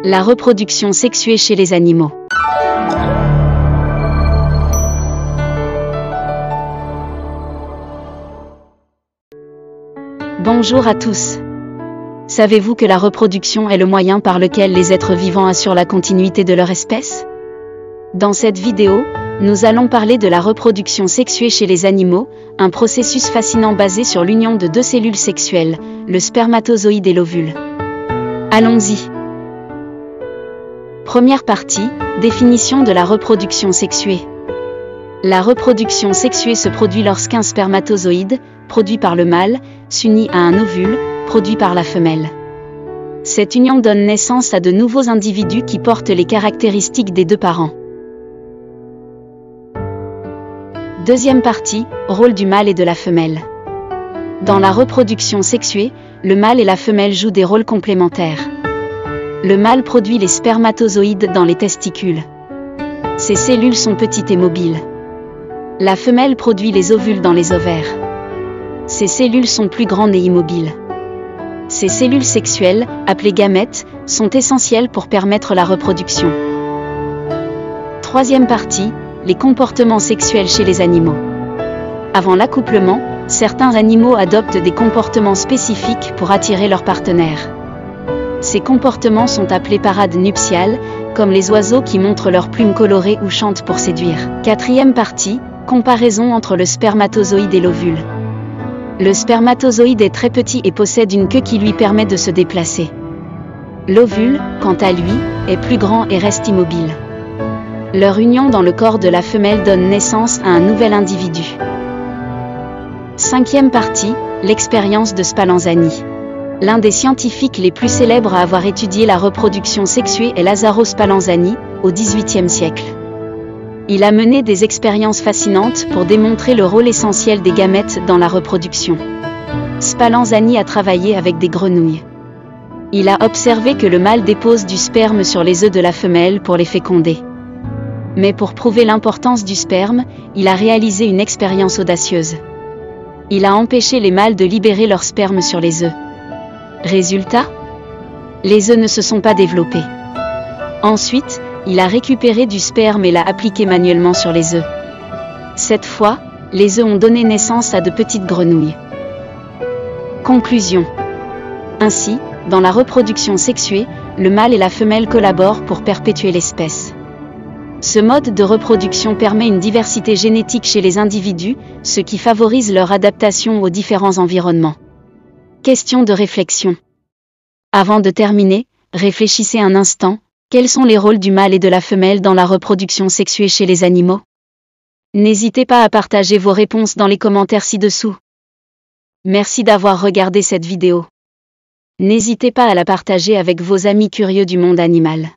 La reproduction sexuée chez les animaux. Bonjour à tous. Savez-vous que la reproduction est le moyen par lequel les êtres vivants assurent la continuité de leur espèce? Dans cette vidéo, nous allons parler de la reproduction sexuée chez les animaux, un processus fascinant basé sur l'union de deux cellules sexuelles, le spermatozoïde et l'ovule. Allons-y. Première partie, définition de la reproduction sexuée. La reproduction sexuée se produit lorsqu'un spermatozoïde, produit par le mâle, s'unit à un ovule, produit par la femelle. Cette union donne naissance à de nouveaux individus qui portent les caractéristiques des deux parents. Deuxième partie, rôle du mâle et de la femelle. Dans la reproduction sexuée, le mâle et la femelle jouent des rôles complémentaires. Le mâle produit les spermatozoïdes dans les testicules. Ces cellules sont petites et mobiles. La femelle produit les ovules dans les ovaires. Ces cellules sont plus grandes et immobiles. Ces cellules sexuelles, appelées gamètes, sont essentielles pour permettre la reproduction. Troisième partie, les comportements sexuels chez les animaux. Avant l'accouplement, certains animaux adoptent des comportements spécifiques pour attirer leur partenaire. Ces comportements sont appelés parades nuptiales, comme les oiseaux qui montrent leurs plumes colorées ou chantent pour séduire. Quatrième partie, comparaison entre le spermatozoïde et l'ovule. Le spermatozoïde est très petit et possède une queue qui lui permet de se déplacer. L'ovule, quant à lui, est plus grand et reste immobile. Leur union dans le corps de la femelle donne naissance à un nouvel individu. Cinquième partie, l'expérience de Spallanzani. L'un des scientifiques les plus célèbres à avoir étudié la reproduction sexuée est Lazzaro Spallanzani, au XVIIIe siècle. Il a mené des expériences fascinantes pour démontrer le rôle essentiel des gamètes dans la reproduction. Spallanzani a travaillé avec des grenouilles. Il a observé que le mâle dépose du sperme sur les œufs de la femelle pour les féconder. Mais pour prouver l'importance du sperme, il a réalisé une expérience audacieuse. Il a empêché les mâles de libérer leur sperme sur les œufs. Résultat? Les œufs ne se sont pas développés. Ensuite, il a récupéré du sperme et l'a appliqué manuellement sur les œufs. Cette fois, les œufs ont donné naissance à de petites grenouilles. Conclusion. Ainsi, dans la reproduction sexuée, le mâle et la femelle collaborent pour perpétuer l'espèce. Ce mode de reproduction permet une diversité génétique chez les individus, ce qui favorise leur adaptation aux différents environnements. Question de réflexion. Avant de terminer, réfléchissez un instant, quels sont les rôles du mâle et de la femelle dans la reproduction sexuée chez les animaux? N'hésitez pas à partager vos réponses dans les commentaires ci-dessous. Merci d'avoir regardé cette vidéo. N'hésitez pas à la partager avec vos amis curieux du monde animal.